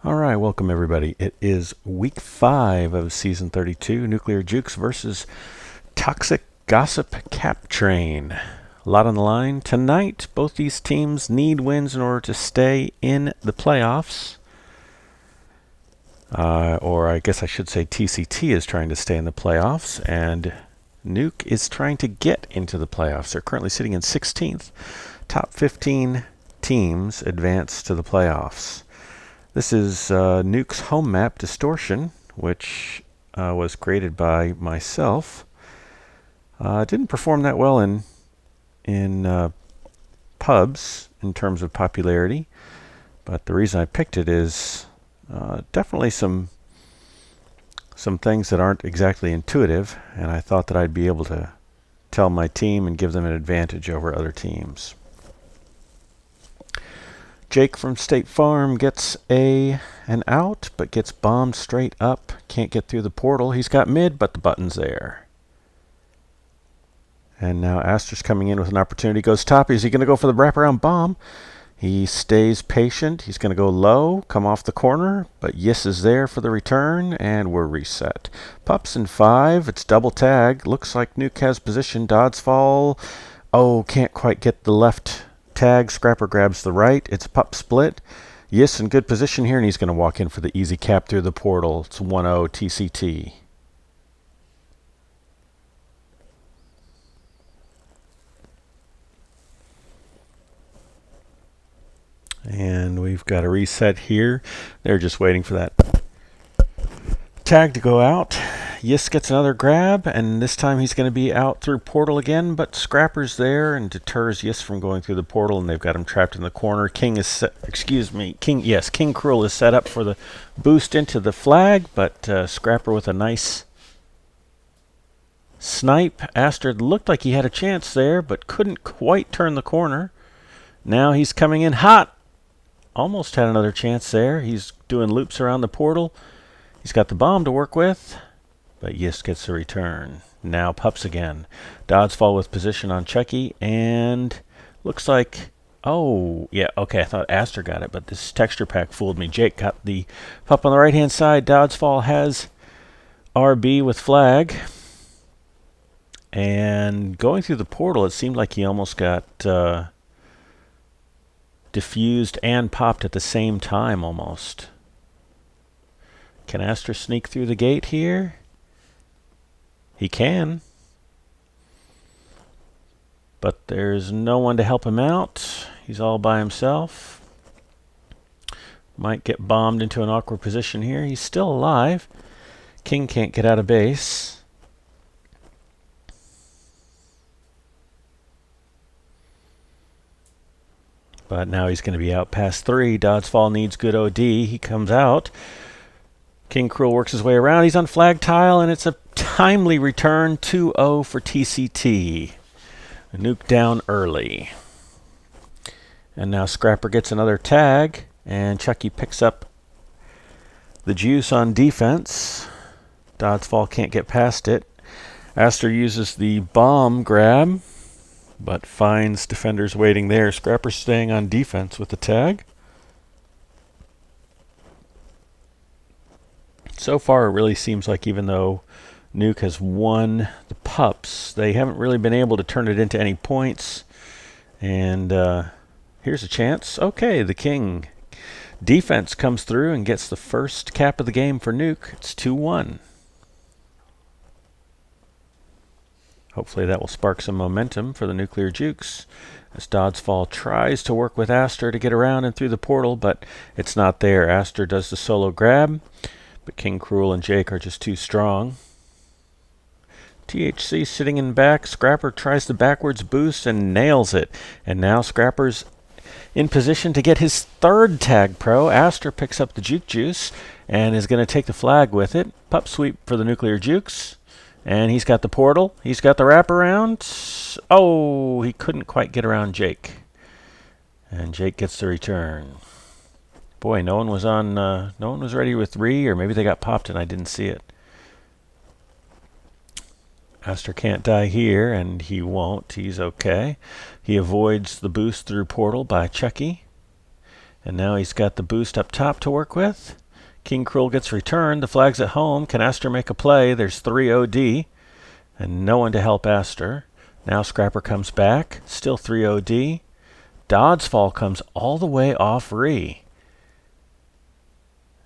All right, welcome everybody. It is week 5 of season 32, Nuclear Jukes versus Toxic Gossip Cap Train. A lot on the line. Tonight, both these teams need wins in order to stay in the playoffs. Or I guess I should say TCT is trying to stay in the playoffs, and Nuke is trying to get into the playoffs. They're currently sitting in 16th. Top 15 teams advance to the playoffs. This is Nuke's home map, Distortion, which was created by myself. Didn't perform that well in pubs in terms of popularity, but the reason I picked it is definitely some things that aren't exactly intuitive, and I thought that I'd be able to tell my team and give them an advantage over other teams. Jake from State Farm gets an out, but gets bombed straight up. Can't get through the portal. He's got mid, but the button's there. And now Aster's coming in with an opportunity. Goes top. Is he going to go for the wraparound bomb? He stays patient. He's going to go low, come off the corner, but Yes is there for the return, and we're reset. Pups in 5. It's double tag. Looks like Nuke has position. Dodds fall. Oh, can't quite get the left tag. Scrapper grabs the right. It's pup split. Yes, in good position here, and he's going to walk in for the easy cap through the portal. It's 1-0 TCT. And we've got a reset here. They're just waiting for that tag to go out. Yes gets another grab, and this time he's going to be out through portal again, but Scrapper's there and deters Yes from going through the portal, and they've got him trapped in the corner. King Cruel is set up for the boost into the flag, but Scrapper with a nice snipe. Aster looked like he had a chance there, but couldn't quite turn the corner. Now he's coming in hot. Almost had another chance there. He's doing loops around the portal. He's got the bomb to work with, but Yes gets the return. Now Pups again. Dodds fall with position on Chucky, and looks like, oh, yeah, okay, I thought Aster got it, but this texture pack fooled me. Jake got the Pup on the right-hand side. Dodds fall has RB with flag. And going through the portal, it seemed like he almost got diffused and popped at the same time almost. Can Aster sneak through the gate here? He can. But there's no one to help him out. He's all by himself. Might get bombed into an awkward position here. He's still alive. King can't get out of base. But now he's going to be out past 3. Doddsfall needs good OD. He comes out. King Cruel works his way around. He's on flag tile, and it's a timely return. 2-0 for TCT. A Nuke down early. And now Scrapper gets another tag, and Chucky picks up the juice on defense. Doddsfall can't get past it. Aster uses the bomb grab, but finds defenders waiting there. Scrapper staying on defense with the tag. So far, it really seems like even though Nuke has won the Pups, they haven't really been able to turn it into any points. And here's a chance. Okay, the King defense comes through and gets the first cap of the game for Nuke. It's 2-1. Hopefully that will spark some momentum for the Nuclear Jukes, as Doddsfall tries to work with Aster to get around and through the portal, but it's not there. Aster does the solo grab, but King Cruel and Jake are just too strong. THC sitting in back. Scrapper tries the backwards boost and nails it. And now Scrapper's in position to get his 3rd tag pro. Aster picks up the Juke Juice and is going to take the flag with it. Pup sweep for the Nuclear Jukes. And he's got the portal. He's got the wraparound. Oh, he couldn't quite get around Jake. And Jake gets the return. Boy, no one was ready with 3, or maybe they got popped and I didn't see it. Aster can't die here, and he won't. He's okay. He avoids the boost through portal by Chucky. And now he's got the boost up top to work with. King Cruel gets returned. The flag's at home. Can Aster make a play? There's 3 OD. And no one to help Aster. Now Scrapper comes back. Still 3 OD. Dodds Fall comes all the way off Re.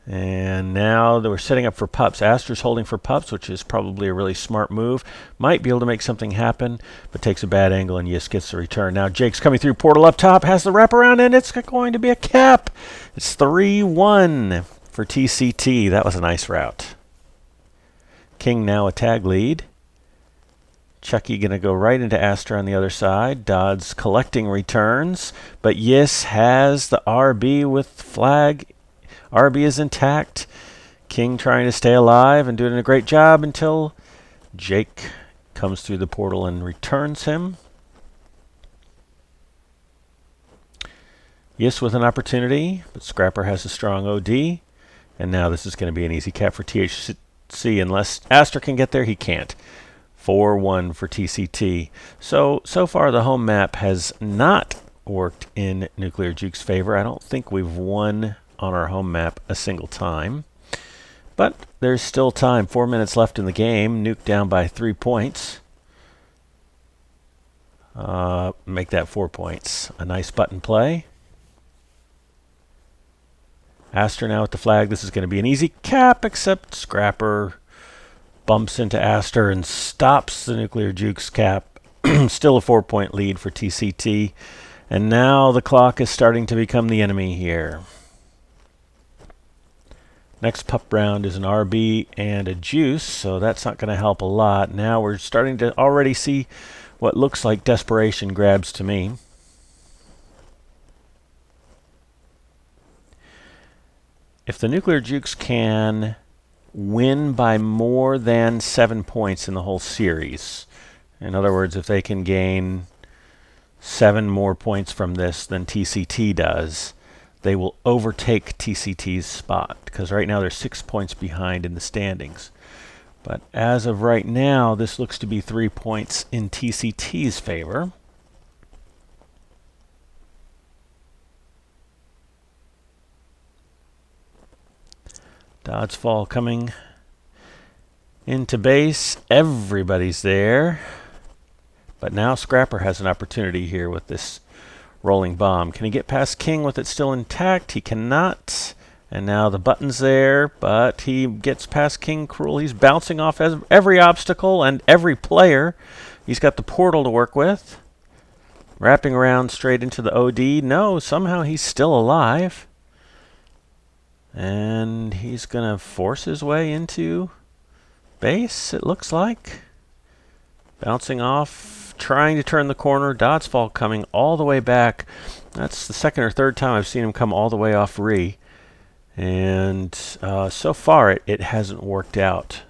And now we're setting up for pups. Aster's holding for pups, which is probably a really smart move. Might be able to make something happen, but takes a bad angle, and Yis gets the return. Now Jake's coming through portal up top, has the wraparound, and it's going to be a cap. It's 3-1 for TCT. That was a nice route. King now a tag lead. Chucky going to go right into Aster on the other side. Dodds collecting returns, but Yis has the RB with flag. RB is intact. King trying to stay alive and doing a great job until Jake comes through the portal and returns him. Yis with an opportunity, but Scrapper has a strong OD. And now this is going to be an easy cap for THC unless Aster can get there. He can't. 4-1 for TCT. So far the home map has not worked in Nuclear Juke's favor. I don't think we've won on our home map a single time. But there's still time. 4 minutes left in the game. Nuke down by 3 points. Make that 4 points. A nice button play. Aster now with the flag. This is going to be an easy cap, except Scrapper bumps into Aster and stops the Nuclear Juke's cap. Still a 4-point lead for TCT. And now the clock is starting to become the enemy here. Next pup round is an RB and a Juice, so that's not going to help a lot. Now we're starting to already see what looks like desperation grabs to me. If the Nuclear Jukes can win by more than 7 points in the whole series, in other words, if they can gain 7 more points from this than TCT does, they will overtake TCT's spot, because right now they're 6 points behind in the standings. But as of right now, this looks to be 3 points in TCT's favor. Dodds Fall coming into base. Everybody's there. But now Scrapper has an opportunity here with this rolling bomb. Can he get past King with it still intact? He cannot. And now the button's there, but he gets past King Cruel. He's bouncing off every obstacle and every player. He's got the portal to work with. Wrapping around straight into the OD. No, somehow he's still alive. And he's going to force his way into base, it looks like. Bouncing off, trying to turn the corner. Dodds Fall coming all the way back. That's the second or third time I've seen him come all the way off Re. And so far it hasn't worked out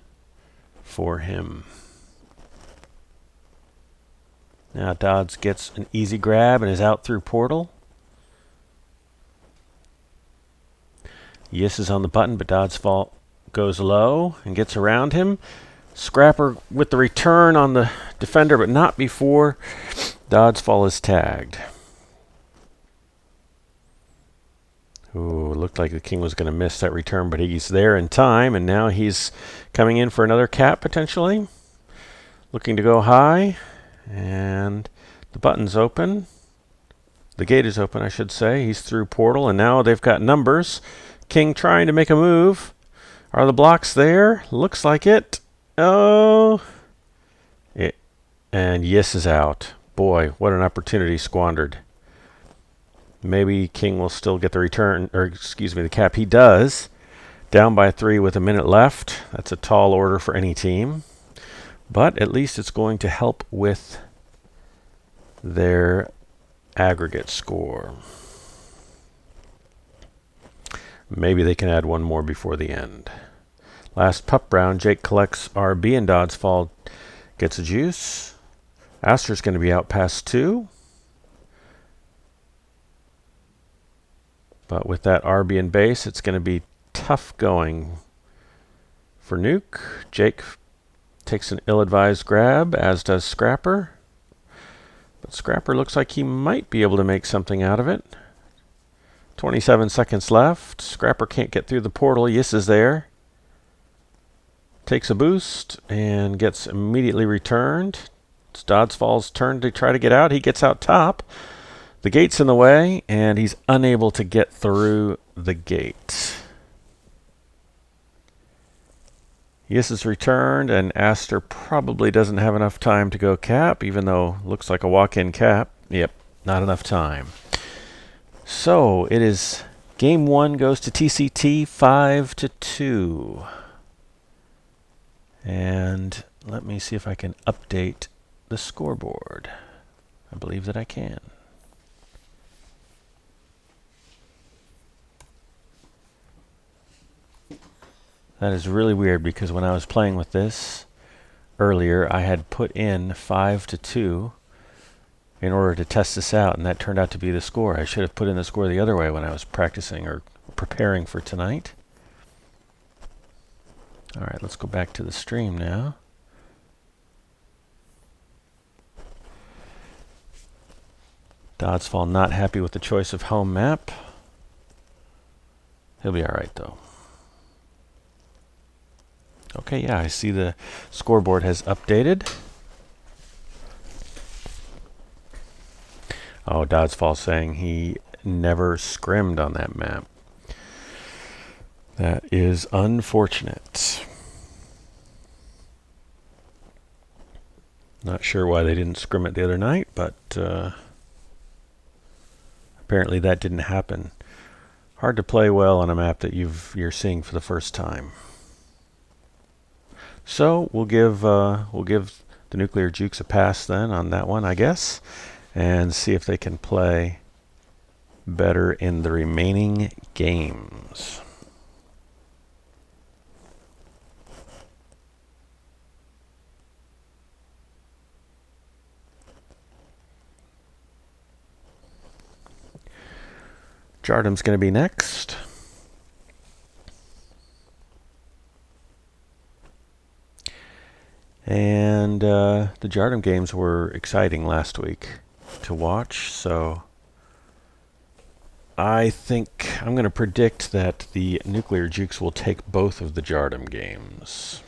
for him. Now Dodds gets an easy grab and is out through portal. Yis is on the button, but Dodds Fall goes low and gets around him. Scrapper with the return on the defender, but not before Dodds Fall is tagged. Ooh, looked like the King was going to miss that return, but he's there in time, and now he's coming in for another cap potentially. Looking to go high, and the button's open. The gate is open, I should say. He's through portal, and now they've got numbers. King trying to make a move. Are the blocks there? Looks like it. Oh. And Yis is out. Boy, what an opportunity squandered. Maybe King will still get the return, or excuse me, the cap. He does. Down by 3 with a minute left. That's a tall order for any team. But at least it's going to help with their aggregate score. Maybe they can add one more before the end. Last pup round, Jake collects RB and Dodds Fall gets a Juice. Aster's going to be out past 2. But with that RB in base, it's going to be tough going for Nuke. Jake takes an ill-advised grab, as does Scrapper. But Scrapper looks like he might be able to make something out of it. 27 seconds left. Scrapper can't get through the portal. Yes is there. Takes a boost and gets immediately returned. It's Doddsfall's turn to try to get out. He gets out top. The gate's in the way, and he's unable to get through the gate. Yes is returned, and Aster probably doesn't have enough time to go cap, even though looks like a walk-in cap. Yep, not enough time. So it is game 1 goes to TCT 5-2. And let me see if I can update the scoreboard. I believe that I can. That is really weird because when I was playing with this earlier, I had put in 5-2 in order to test this out, and that turned out to be the score. I should have put in the score the other way when I was practicing or preparing for tonight. All right, let's go back to the stream now. Doddsfall not happy with the choice of home map. He'll be all right, though. Okay, yeah, I see the scoreboard has updated. Oh, Doddsfall saying he never scrimmed on that map. That is unfortunate. Not sure why they didn't scrim it the other night, but apparently that didn't happen. Hard to play well on a map that you're seeing for the first time. So we'll give the Nuclear Jukes a pass then on that one, I guess, and see if they can play better in the remaining games. Jardim's going to be next. And the Jardim games were exciting last week to watch, so I think I'm going to predict that the Nuclear Jukes will take both of the Jardim games.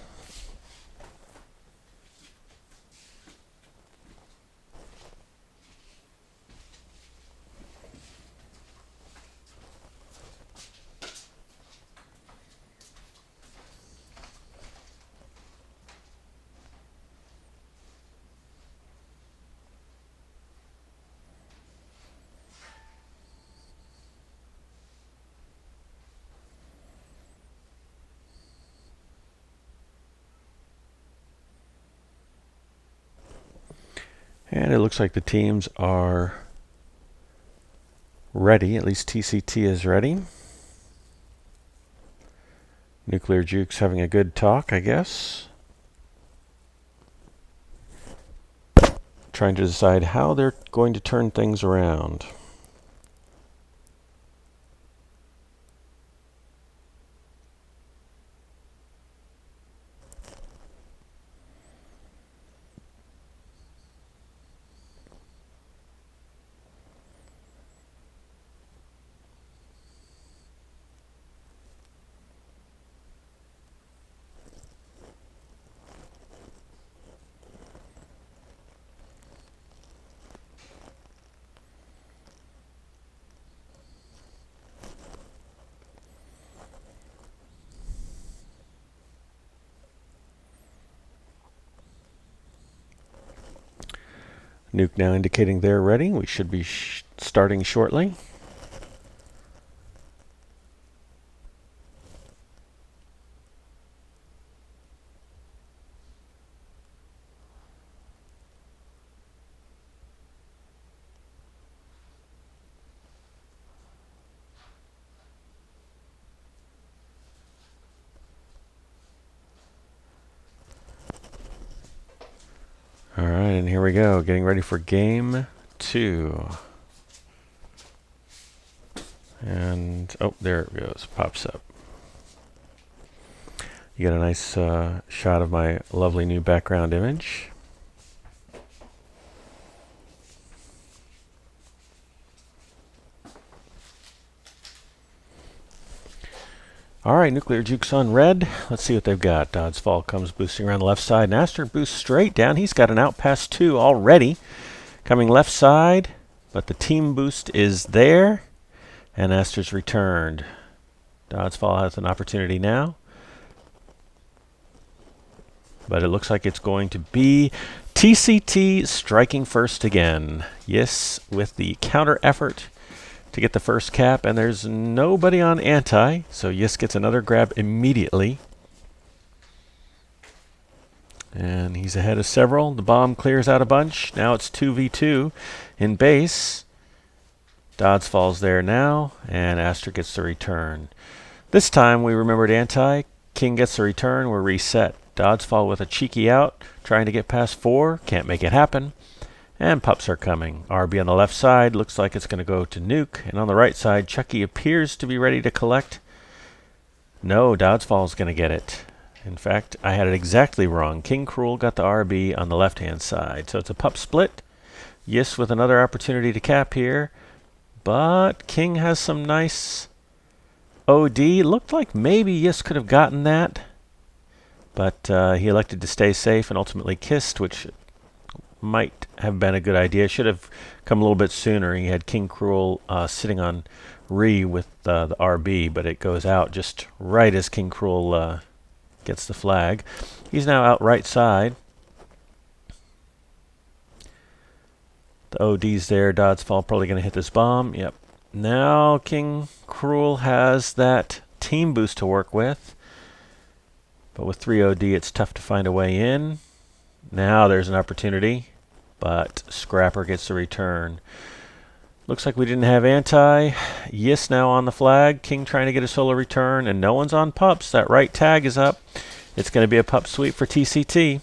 And it looks like the teams are ready. At least TCT is ready. Nuclear Jukes having a good talk, I guess. Trying to decide how they're going to turn things around. Nuke now indicating they're ready. We should be starting shortly. All right, and here we go, getting ready for game 2. And, oh, there it goes, pops up. You get a nice shot of my lovely new background image. All right, Nuclear Jukes on red. Let's see what they've got. Doddsfall comes boosting around the left side, and Aster boosts straight down. He's got an out past 2 already. Coming left side, but the team boost is there, and Aster's returned. Doddsfall has an opportunity now, but it looks like it's going to be TCT striking first again. Yes, with the counter effort to get the first cap, and there's nobody on anti, so Yes gets another grab immediately. And he's ahead of several. The bomb clears out a bunch. Now it's 2v2 in base. Doddsfall's there now, and Aster gets the return. This time we remembered anti. King gets the return. We're reset. Doddsfall with a cheeky out, trying to get past 4. Can't make it happen. And pups are coming. RB on the left side looks like it's going to go to Nuke. And on the right side, Chucky appears to be ready to collect. No, Doddsfall's going to get it. In fact, I had it exactly wrong. King Cruel got the RB on the left-hand side. So it's a pup split. Yes with another opportunity to cap here. But King has some nice OD. Looked like maybe Yes could have gotten that. But he elected to stay safe and ultimately kissed, which might have been a good idea. Should have come a little bit sooner. He had King Cruel sitting on Re with the RB, but it goes out just right as King Cruel gets the flag. He's now out right side. The OD's there. Doddsfall probably going to hit this bomb. Yep. Now King Cruel has that team boost to work with. But with 3 OD, it's tough to find a way in. Now there's an opportunity, but Scrapper gets the return. Looks like we didn't have anti. Yes now on the flag. King trying to get a solo return, and no one's on pups. That right tag is up. It's going to be a pup sweep for TCT.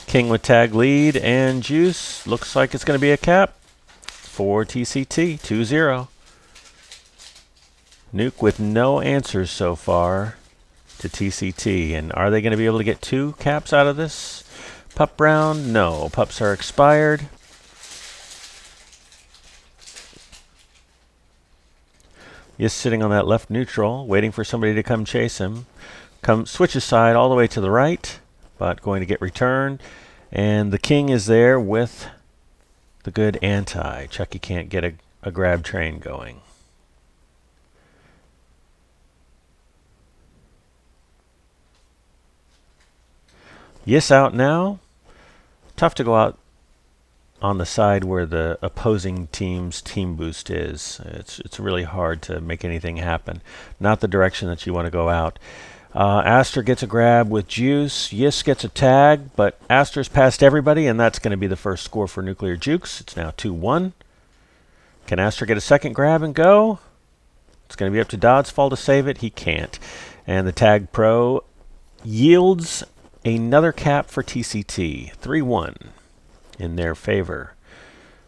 King with tag lead, and Juice. Looks like it's going to be a cap for TCT. 2-0. Nuke with no answers so far to TCT. And are they going to be able to get 2 caps out of this pup round? No, pups are expired. Yes, sitting on that left neutral, waiting for somebody to come chase him. Switches side all the way to the right, but going to get returned. And the King is there with the good anti. Chucky can't get a grab train going. Yes out now. Tough to go out on the side where the opposing team's team boost is. It's really hard to make anything happen. Not the direction that you want to go out. Aster gets a grab with Juice. Yes gets a tag, but Aster's past everybody, and that's going to be the first score for Nuclear Jukes. It's now 2-1. Can Aster get a second grab and go? It's going to be up to Doddsfall to save it. He can't. And the tag pro yields another cap for TCT. 3-1 in their favor.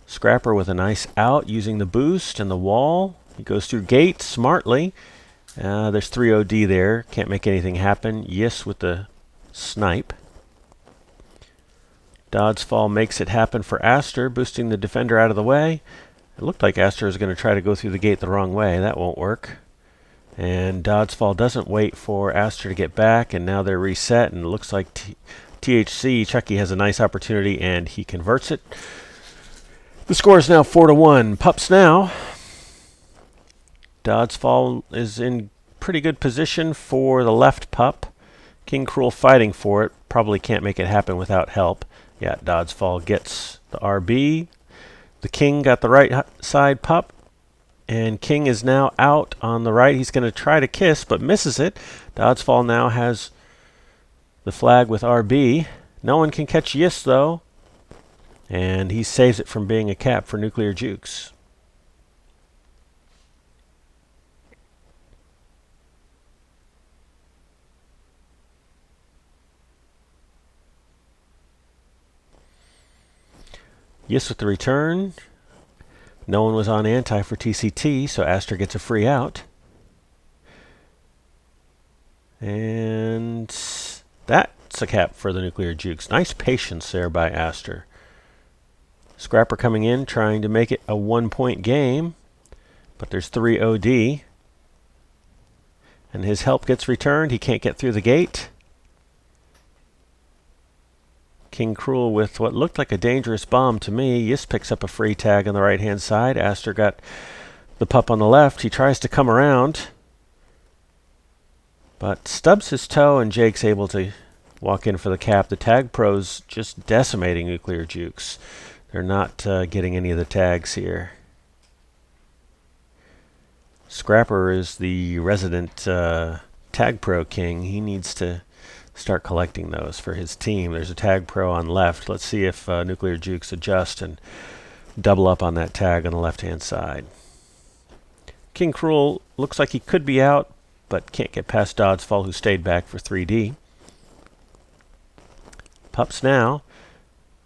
Scrapper with a nice out using the boost and the wall. He goes through gate smartly. There's 3 OD there. Can't make anything happen. Yes with the snipe. Doddsfall makes it happen for Aster, boosting the defender out of the way. It looked like Aster is going to try to go through the gate the wrong way. That won't work. And Doddsfall doesn't wait for Aster to get back, and now they're reset, and it looks like THC, Chucky, has a nice opportunity, and he converts it. The score is now 4-1. Pups now. Doddsfall is in pretty good position for the left pup. King Cruel fighting for it. Probably can't make it happen without help. Yeah, Doddsfall gets the RB. The King got the right side pup. And King is now out on the right. He's going to try to kiss, but misses it. Doddsfall now has the flag with RB. No one can catch Yes, though. And he saves it from being a cap for Nuclear Jukes. Yes with the return. No one was on anti for TCT, so Aster gets a free out. And that's a cap for the Nuclear Jukes. Nice patience there by Aster. Scrapper coming in, trying to make it a 1-point game. But there's 3 OD. And his help gets returned. He can't get through the gate. King Cruel with what looked like a dangerous bomb to me. Yis picks up a free tag on the right-hand side. Aster got the pup on the left. He tries to come around, but stubs his toe, and Jake's able to walk in for the cap. The tag pro's just decimating Nuclear Jukes. They're not getting any of the tags here. Scrapper is the resident tag pro king. He needs to start collecting those for his team. There's a tag pro on left. Let's see if Nuclear Jukes adjust and double up on that tag on the left-hand side. King Cruel looks like he could be out, but can't get past Doddsfall, who stayed back for 3D. Pups now.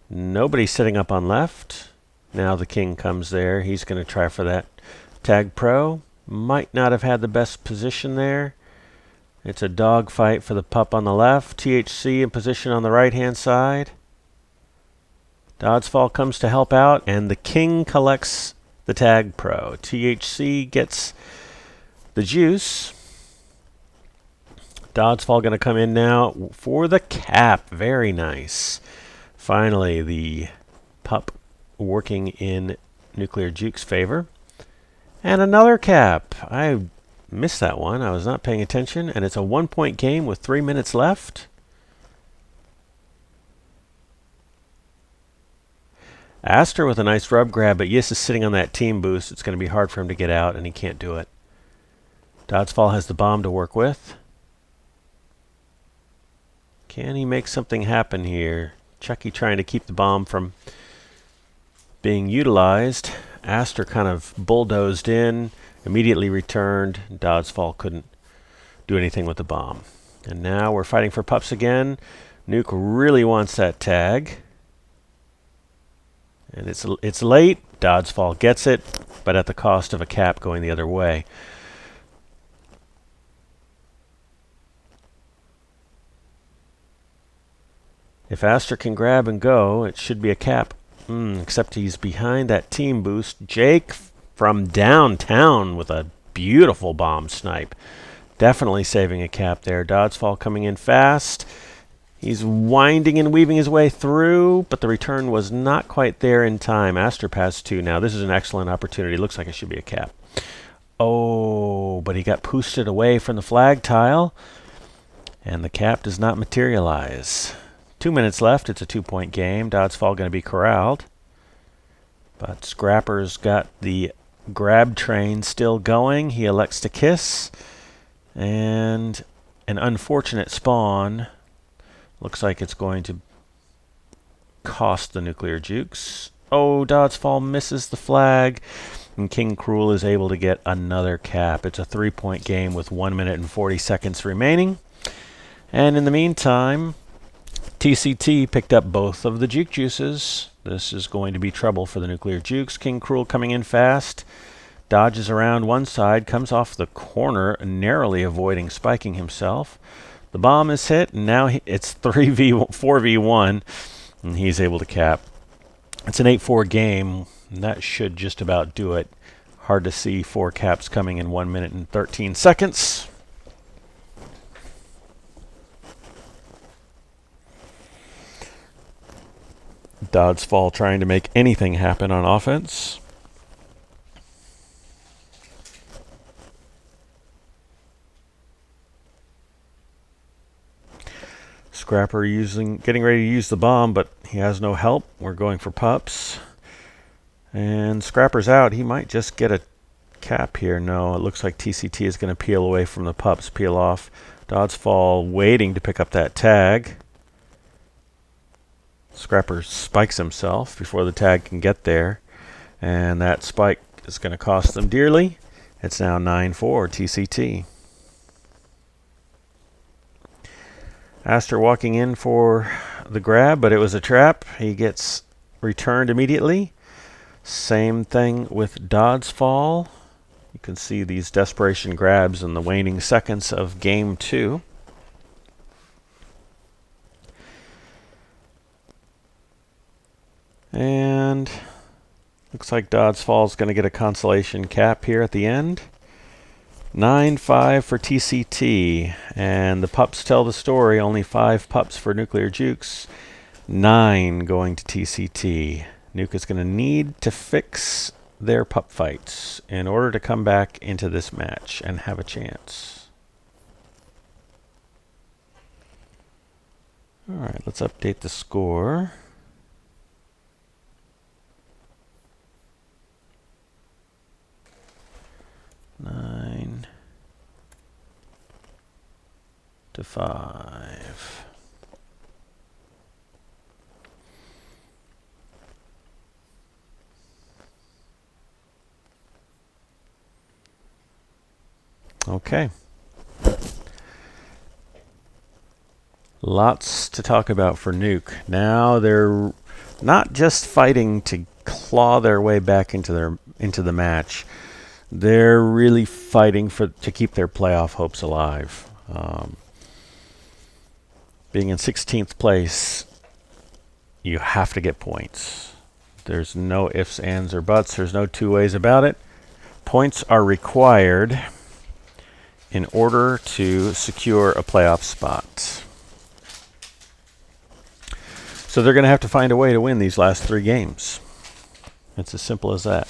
Nobody sitting up on left. Now the king comes there. He's going to try for that tag pro. Might not have had the best position there. It's a dogfight for the pup on the left. THC in position on the right-hand side. Doddsfall comes to help out, and the king collects the tag pro. THC gets the juice. Doddsfall going to come in now for the cap. Very nice. Finally, the pup working in Nuclear Juke's favor. And another cap. I missed that one. I was not paying attention. And it's a 1-point game with 3 minutes left. Aster with a nice rub grab, but Yis is sitting on that team boost. It's going to be hard for him to get out, and he can't do it. Doddsfall has the bomb to work with. Can he make something happen here? Chucky trying to keep the bomb from being utilized. Aster kind of bulldozed in, immediately returned. Doddsfall couldn't do anything with the bomb. And now we're fighting for pups again. Nuke really wants that tag. And it's late. Doddsfall gets it, but at the cost of a cap going the other way. If Aster can grab and go, it should be a cap. Except he's behind that team boost. Jake from downtown with a beautiful bomb snipe. Definitely saving a cap there. Doddsfall coming in fast. He's winding and weaving his way through, but the return was not quite there in time. Aster passed 2 now. This is an excellent opportunity. Looks like it should be a cap. Oh, but he got boosted away from the flag tile, and the cap does not materialize. 2 minutes left. It's a 2-point game. Doddsfall going to be corralled. But Scrapper's got the grab train still going. He elects to kiss. And an unfortunate spawn. Looks like it's going to cost the Nuclear Jukes. Oh, Doddsfall misses the flag. And King Cruel is able to get another cap. It's a 3-point game with 1 minute and 40 seconds remaining. And in the meantime, TCT picked up both of the Juke Juices. This is going to be trouble for the Nuclear Jukes. King Cruel coming in fast. Dodges around one side, comes off the corner, narrowly avoiding spiking himself. The bomb is hit, and now it's 4v1, and he's able to cap. It's an 8-4 game, and that should just about do it. Hard to see 4 caps coming in 1 minute and 13 seconds. Doddsfall trying to make anything happen on offense. Scrapper getting ready to use the bomb, but he has no help. We're going for pups. And Scrapper's out. He might just get a cap here. No, it looks like TCT is going to peel away from the pups, peel off. Doddsfall waiting to pick up that tag. Scrapper spikes himself before the tag can get there. And that spike is going to cost them dearly. It's now 9-4 TCT. Aster walking in for the grab, but it was a trap. He gets returned immediately. Same thing with Doddsfall. You can see these desperation grabs in the waning seconds of Game 2. And Looks like Dodds Falls going to get a consolation cap here at the end. 9-5 for TCT. And the pups tell the story. Only 5 pups for Nuclear Jukes. 9 going to TCT. Nuke is going to need to fix their pup fights in order to come back into this match and have a chance. Alright, let's update the score. Nine to 5. Okay. Lots to talk about for Nuke. Now they're not just fighting to claw their way back into the match. They're really fighting to keep their playoff hopes alive. Being in 16th place, you have to get points. There's no ifs, ands, or buts. There's no two ways about it. Points are required in order to secure a playoff spot. So they're going to have to find a way to win these last 3 games. It's as simple as that.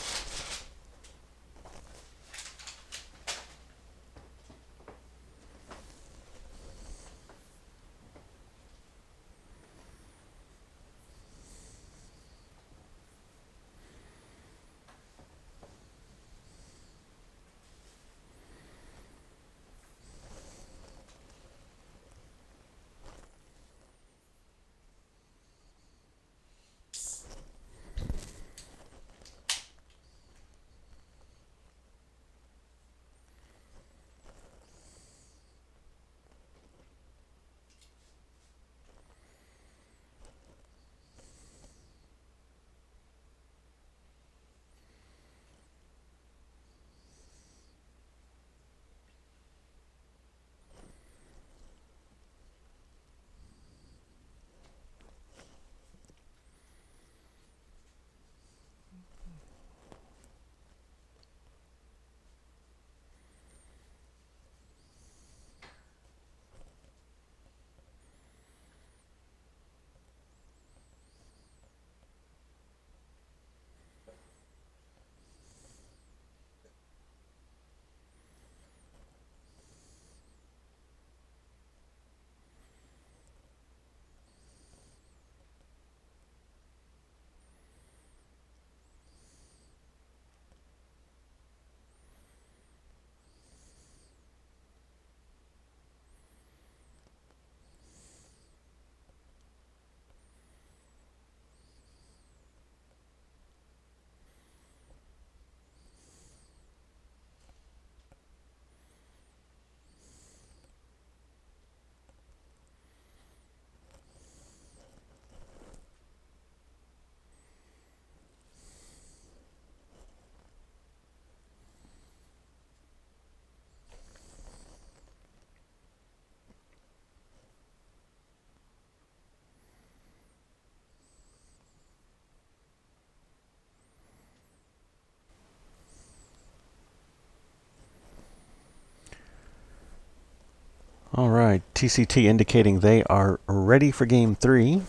All right, TCT indicating they are ready for Game 3.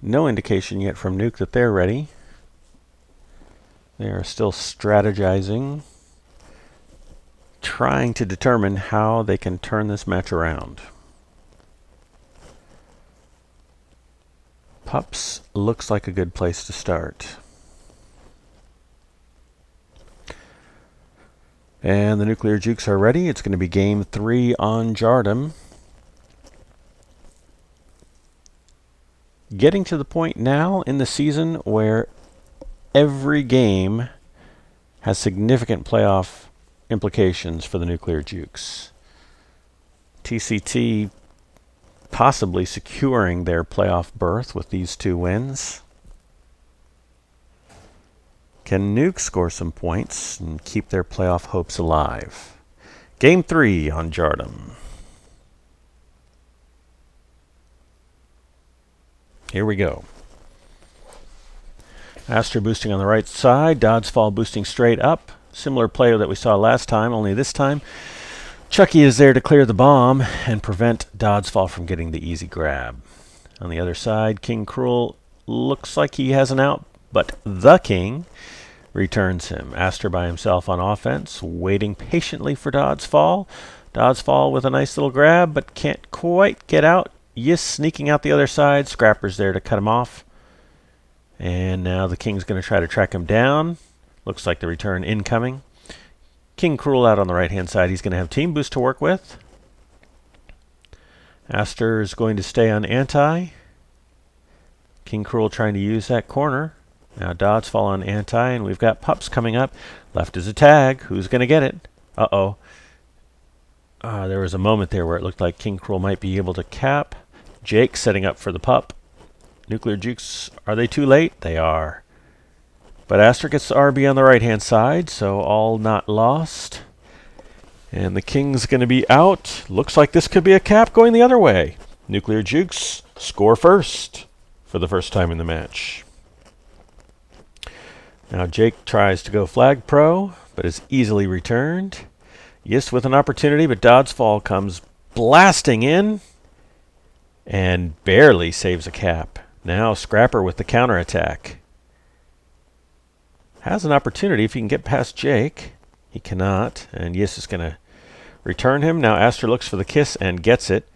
No indication yet from Nuke that they're ready. They are still strategizing, trying to determine how they can turn this match around. Pups looks like a good place to start. And the Nuclear Jukes are ready. It's going to be Game 3 on Jardim. Getting to the point now in the season where every game has significant playoff implications for the Nuclear Jukes. TCT possibly securing their playoff berth with these 2 wins. Can Nuke score some points and keep their playoff hopes alive? Game 3 on Jardim. Here we go. Aster boosting on the right side, Doddsfall boosting straight up. Similar play that we saw last time, only this time Chucky is there to clear the bomb and prevent Doddsfall from getting the easy grab. On the other side, King Cruel looks like he has an out, but the King returns him. Aster by himself on offense, waiting patiently for Doddsfall. Doddsfall with a nice little grab, but can't quite get out. Yes, sneaking out the other side. Scrapper's there to cut him off. And now the King's going to try to track him down. Looks like the return incoming. King Cruel out on the right-hand side. He's going to have Team Boost to work with. Aster is going to stay on anti. King Cruel trying to use that corner. Now Doddsfall on anti, and we've got pups coming up. Left is a tag. Who's going to get it? Uh-oh. There was a moment there where it looked like King Cruel might be able to cap. Jake setting up for the pup. Nuclear Jukes, are they too late? They are. But Aster gets the RB on the right-hand side, so all not lost. And the King's going to be out. Looks like this could be a cap going the other way. Nuclear Jukes score first for the first time in the match. Now Jake tries to go flag pro, but is easily returned. Yes, with an opportunity, but Doddsfall comes blasting in and barely saves a cap. Now Scrapper with the counterattack. Has an opportunity if he can get past Jake. He cannot, and Yes is going to return him. Now Aster looks for the kiss and gets it.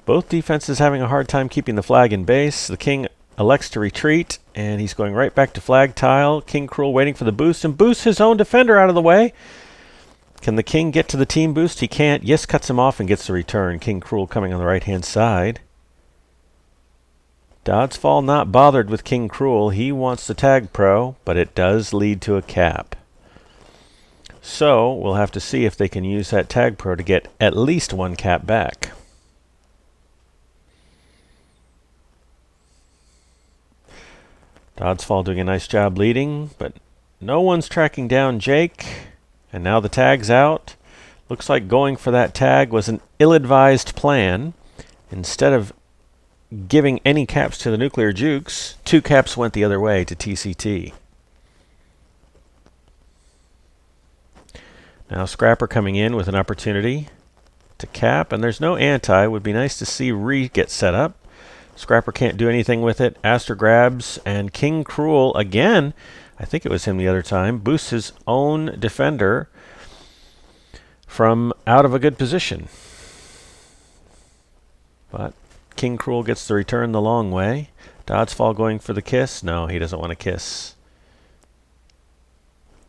Both defenses having a hard time keeping the flag in base. The King elects to retreat, and he's going right back to flag tile. King Cruel waiting for the boost, and boosts his own defender out of the way. Can the King get to the team boost? He can't. Yes cuts him off and gets the return. King Cruel coming on the right-hand side. Doddsfall not bothered with King Cruel. He wants the tag pro, but it does lead to a cap. So we'll have to see if they can use that tag pro to get at least one cap back. Doddsfall doing a nice job leading, but no one's tracking down Jake. And now the tag's out. Looks like going for that tag was an ill-advised plan. Instead of giving any caps to the Nuclear Jukes, 2 caps went the other way to TCT. Now Scrapper coming in with an opportunity to cap, and there's no anti. Would be nice to see Re get set up. Scrapper can't do anything with it. Aster grabs, and King Cruel again, I think it was him the other time, boosts his own defender from out of a good position. But King Cruel gets the return the long way. Doddsfall going for the kiss. No, he doesn't want to kiss.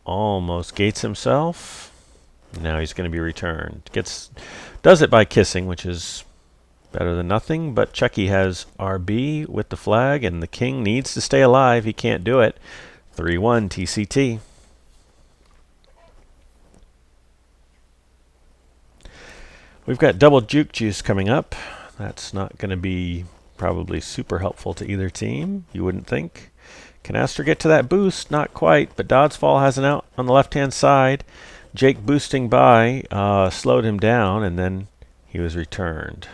Almost gates himself. Now he's going to be returned. Does it by kissing, which is better than nothing, but Chucky has RB with the flag, and the King needs to stay alive. He can't do it. 3-1 TCT. We've got double Juke Juice coming up. That's not going to be probably super helpful to either team, you wouldn't think. Can Aster get to that boost? Not quite, but Doddsfall has an out on the left-hand side. Jake boosting by slowed him down, and then he was returned.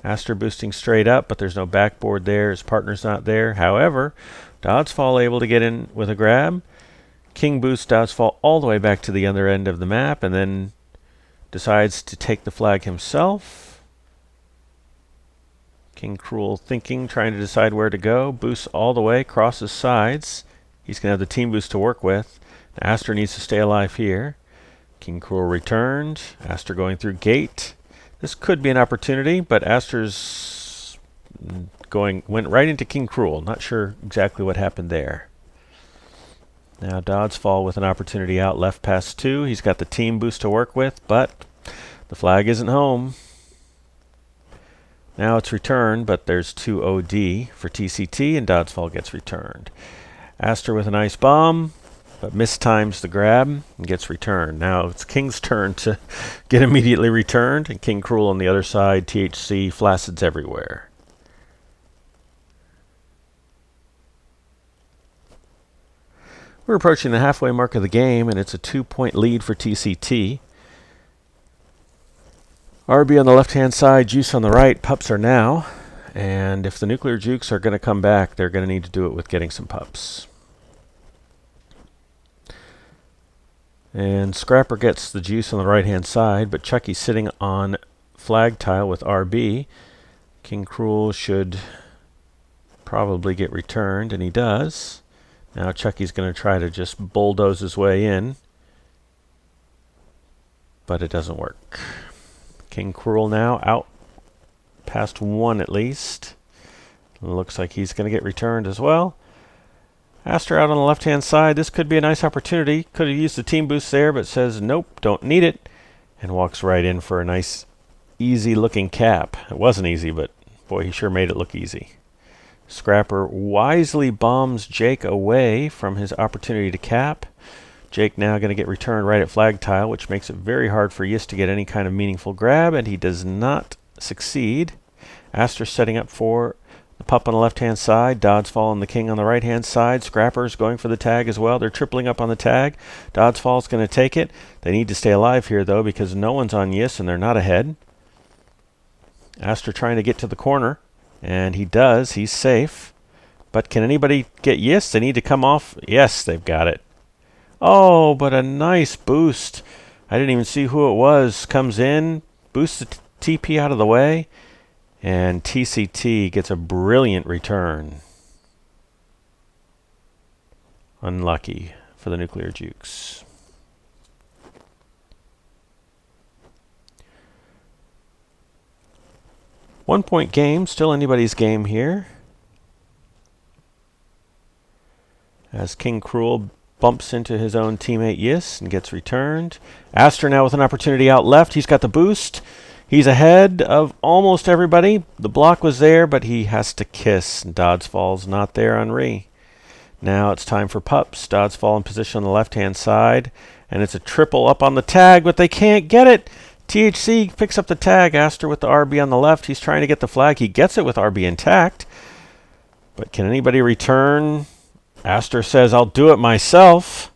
Aster boosting straight up, but there's no backboard there. His partner's not there. However, Doddsfall able to get in with a grab. King boosts Doddsfall all the way back to the other end of the map, and then decides to take the flag himself. King Cruel thinking, trying to decide where to go. Boosts all the way, crosses sides. He's going to have the team boost to work with. Aster needs to stay alive here. King Cruel returned. Aster going through gate. This could be an opportunity, but Aster's went right into King Cruel. Not sure exactly what happened there. Now Doddsfall with an opportunity out left past 2. He's got the team boost to work with, but the flag isn't home. Now it's returned, but there's 2 OD for TCT, and Doddsfall gets returned. Aster with a nice bomb, but mistimes the grab and gets returned. Now it's King's turn to get immediately returned, and King Cruel on the other side, THC, flacids everywhere. We're approaching the halfway mark of the game, and it's a 2-point lead for TCT. RB on the left-hand side, Juice on the right, pups are now. And if the Nuclear Jukes are going to come back, they're going to need to do it with getting some pups. And Scrapper gets the juice on the right-hand side, but Chucky's sitting on flag tile with RB. King Cruel should probably get returned, and he does. Now Chucky's going to try to just bulldoze his way in, but it doesn't work. King Cruel now out past 1 at least. Looks like he's going to get returned as well. Aster out on the left-hand side. This could be a nice opportunity. Could have used the team boost there, but says nope, don't need it, and walks right in for a nice, easy-looking cap. It wasn't easy, but boy, he sure made it look easy. Scrapper wisely bombs Jake away from his opportunity to cap. Jake now going to get returned right at flag tile, which makes it very hard for Yis to get any kind of meaningful grab, and he does not succeed. Aster setting up for the pup on the left-hand side. Doddsfall and the king on the right-hand side. Scrapper's going for the tag as well. They're tripling up on the tag. Doddsfall's going to take it. They need to stay alive here, though, because no one's on Yis, and they're not ahead. Aster trying to get to the corner. And he does. He's safe. But can anybody get Yis? They need to come off. Yes, they've got it. Oh, but a nice boost. I didn't even see who it was. Comes in, boosts the TP out of the way, and TCT gets a brilliant return. Unlucky for the Nuclear Jukes. One-point game, still anybody's game here. As King Cruel bumps into his own teammate Yis and gets returned. Aster now with an opportunity out left. He's got the boost. He's ahead of almost everybody. The block was there, but he has to kiss. And Doddsfall's not there on Re. Now it's time for pups. Doddsfall in position on the left-hand side. And it's a triple up on the tag, but they can't get it. THC picks up the tag. Aster with the RB on the left. He's trying to get the flag. He gets it with RB intact. But can anybody return? Aster says, I'll do it myself.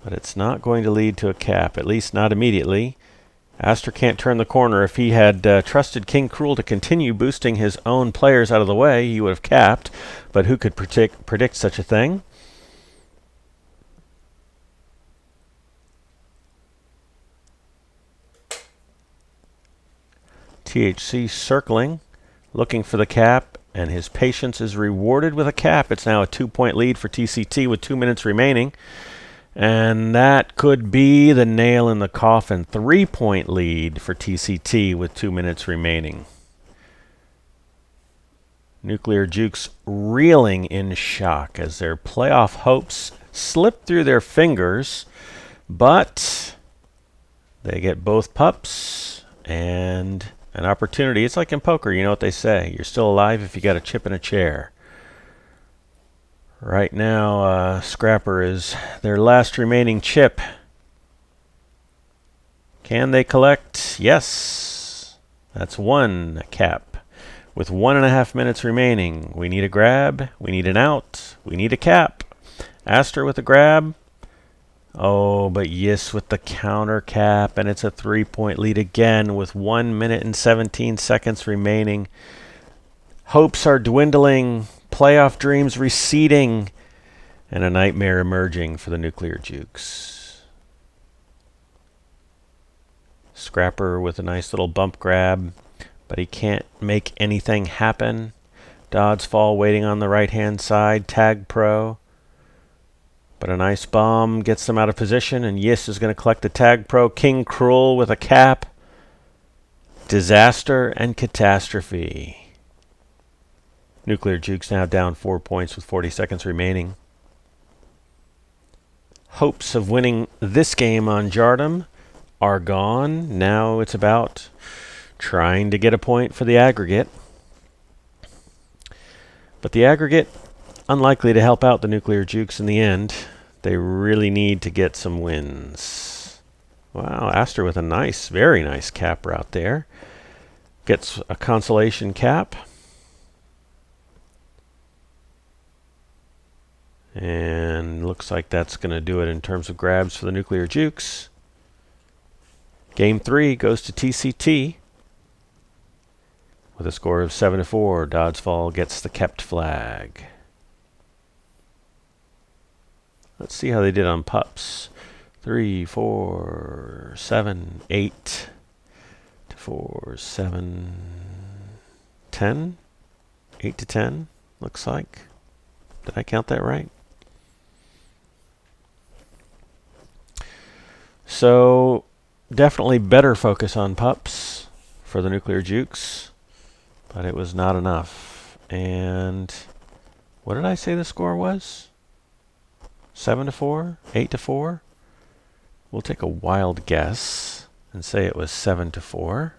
But it's not going to lead to a cap, at least not immediately. Aster can't turn the corner. If he had trusted King Cruel to continue boosting his own players out of the way, he would have capped. But who could predict such a thing? THC circling, looking for the cap, and his patience is rewarded with a cap. It's now a 2-point lead for TCT with 2 minutes remaining. And that could be the nail in the coffin. 3-point lead for TCT with 2 minutes remaining. Nuclear Jukes reeling in shock as their playoff hopes slip through their fingers. But they get both pups and an opportunity. It's like in poker, you know what they say. You're still alive if you got a chip in a chair. Right now, Scrapper is their last remaining chip. Can they collect? Yes. That's one cap. With 1.5 minutes remaining, we need a grab, we need an out, we need a cap. Aster with a grab. Oh, but Yis with the counter cap, and it's a 3-point lead again with 1 minute and 17 seconds remaining. Hopes are dwindling, playoff dreams receding, and a nightmare emerging for the Nuclear Jukes. Scrapper with a nice little bump grab, but he can't make anything happen. Doddsfall waiting on the right-hand side, Tag Pro. But a nice bomb gets them out of position, and Yis is going to collect the Tag Pro. King Cruel with a cap. Disaster and catastrophe. Nuclear Jukes now down 4 points with 40 seconds remaining. Hopes of winning this game on Jardim are gone. Now it's about trying to get a point for the aggregate. But the aggregate, unlikely to help out the Nuclear Jukes in the end. They really need to get some wins. Wow, Aster with a nice, very nice cap route there. Gets a consolation cap. And looks like that's going to do it in terms of grabs for the Nuclear Jukes. Game 3 goes to TCT. With a score of 7-4, Doddsfall gets the kept flag. Let's see how they did on pups. 3, 4, 7, 8, 4, 7, 10. 8 to 10, looks like. Did I count that right? So, definitely better focus on pups for the Nuclear Jukes, but it was not enough. And what did I say the score was? 7-4? 8-4? We'll take a wild guess and say it was 7-4.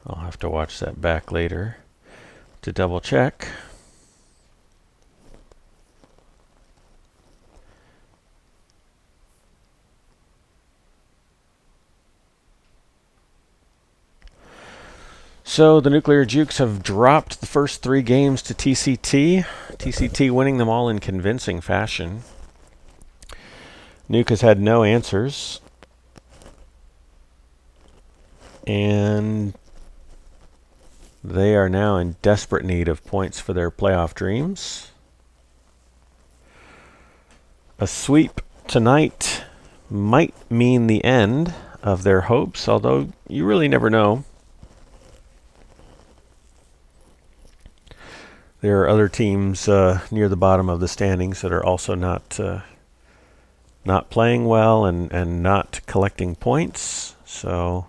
I'll have to watch that back later to double check. So the Nuclear Jukes have dropped the first 3 games to TCT. TCT winning them all in convincing fashion. Nuke has had no answers. And they are now in desperate need of points for their playoff dreams. A sweep tonight might mean the end of their hopes, although you really never know. There are other teams near the bottom of the standings that are also not playing well and not collecting points. So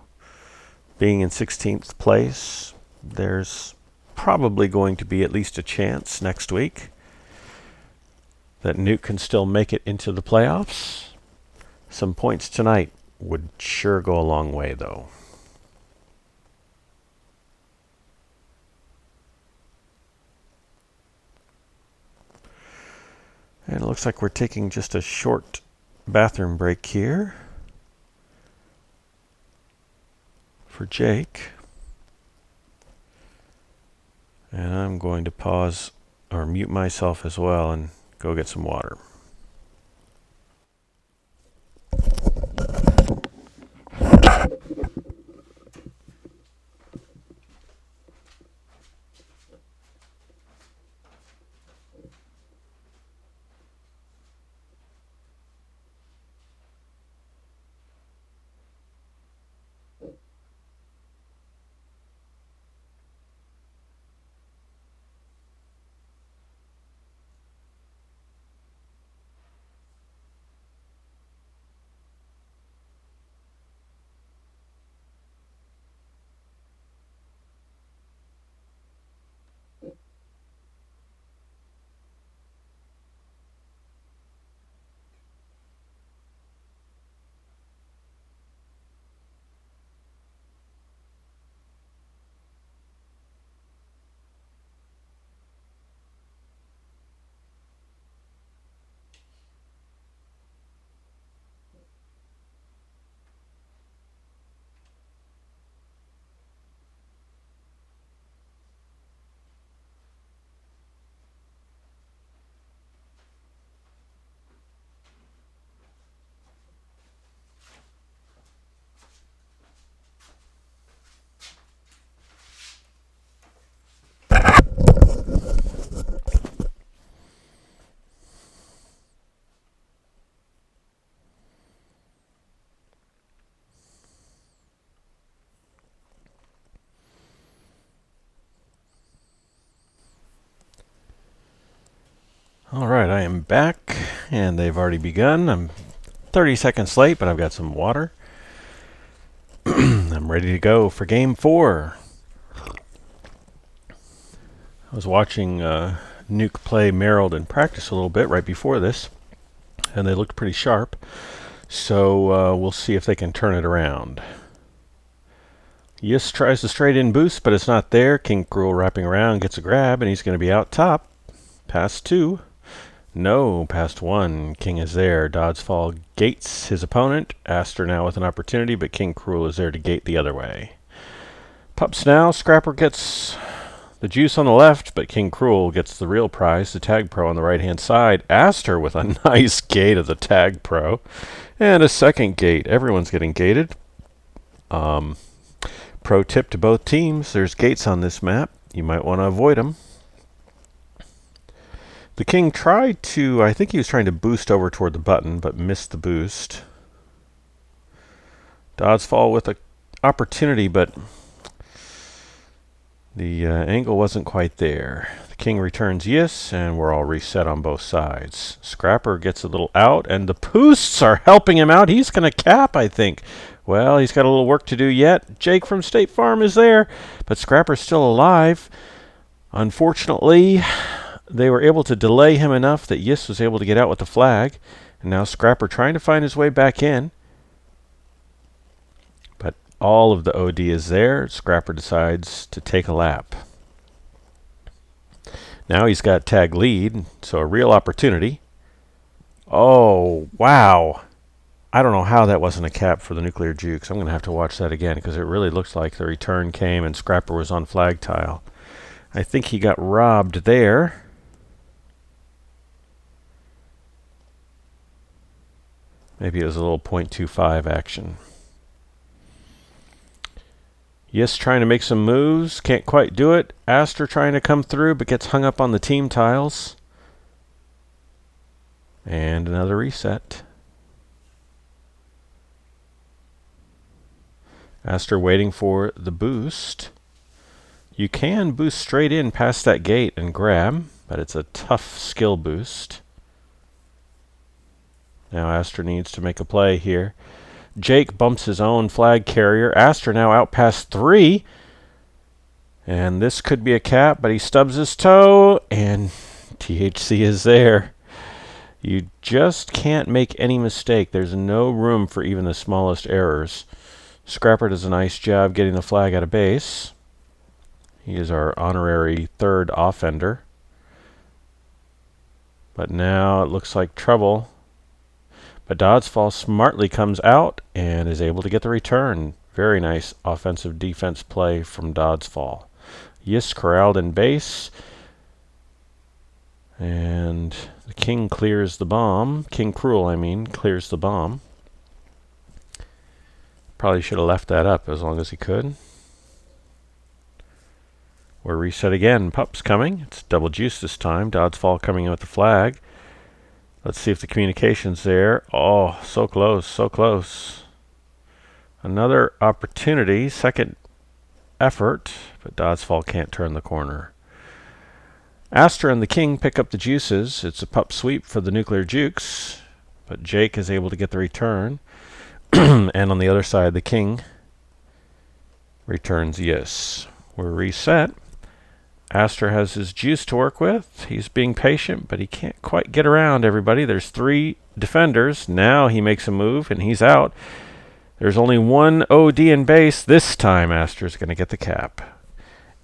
being in 16th place, there's probably going to be at least a chance next week that Nuke can still make it into the playoffs. Some points tonight would sure go a long way, though. And it looks like we're taking just a short bathroom break here for Jake. And I'm going to pause or mute myself as well and go get some water. All right, I am back, and they've already begun. I'm 30 seconds late, but I've got some water. I'm ready to go for Game 4. I was watching Nuke play Merald in practice a little bit right before this, and they looked pretty sharp. So we'll see if they can turn it around. Yes tries the straight-in boost, but it's not there. King Cruel wrapping around, gets a grab, and he's going to be out top. Pass 2. No, past 1. King is there. Doddsfall gates his opponent. Aster now with an opportunity, but King Cruel is there to gate the other way. Pups now. Scrapper gets The Juice on the left, but King Cruel gets the real prize, the Tag Pro on the right-hand side. Aster with a nice gate of the Tag Pro. And a second gate. Everyone's getting gated. Pro tip to both teams, there's gates on this map. You might want to avoid them. The King tried to, I think he was trying to boost over toward the button, but missed the boost. Doddsfall with an opportunity, but the angle wasn't quite there. The King returns yes, and we're all reset on both sides. Scrapper gets a little out, and the Poosts are helping him out. He's going to cap, I think. Well, he's got a little work to do yet. Jake from State Farm is there, but Scrapper's still alive. Unfortunately, they were able to delay him enough that Yis was able to get out with the flag. And now Scrapper trying to find his way back in. But all of the OD is there. Scrapper decides to take a lap. Now he's got tag lead, so a real opportunity. Oh, wow. I don't know how that wasn't a cap for the Nuclear Jukes. I'm going to have to watch that again because it really looks like the return came and Scrapper was on flag tile. I think he got robbed there. Maybe it was a little .25 action. Yes, trying to make some moves. Can't quite do it. Aster trying to come through, but gets hung up on the team tiles. And another reset. Aster waiting for the boost. You can boost straight in past that gate and grab, but it's a tough skill boost. Now Aster needs to make a play here. Jake bumps his own flag carrier. Aster now out past 3. And this could be a cap, but he stubs his toe, and THC is there. You just can't make any mistake. There's no room for even the smallest errors. Scrapper does a nice job getting the flag out of base. He is our honorary third offender. But now it looks like trouble. But Doddsfall smartly comes out and is able to get the return. Very nice offensive defense play from Doddsfall. Yis corralled in base. And the King clears the bomb. King Cruel, I mean, clears the bomb. Probably should have left that up as long as he could. We're reset again. Pup's coming. It's double juice this time. Doddsfall coming in with the flag. Let's see if the communication's there. Oh, so close, so close. Another opportunity, second effort, but Doddsfall can't turn the corner. Aster and the King pick up the juices. It's a pup sweep for the Nuclear Jukes, but Jake is able to get the return. And on the other side, the King returns yes. We're reset. Aster has his juice to work with. He's being patient, but he can't quite get around everybody. There's 3 defenders. Now he makes a move, and he's out. There's only 1 OD in base. This time, Aster's going to get the cap.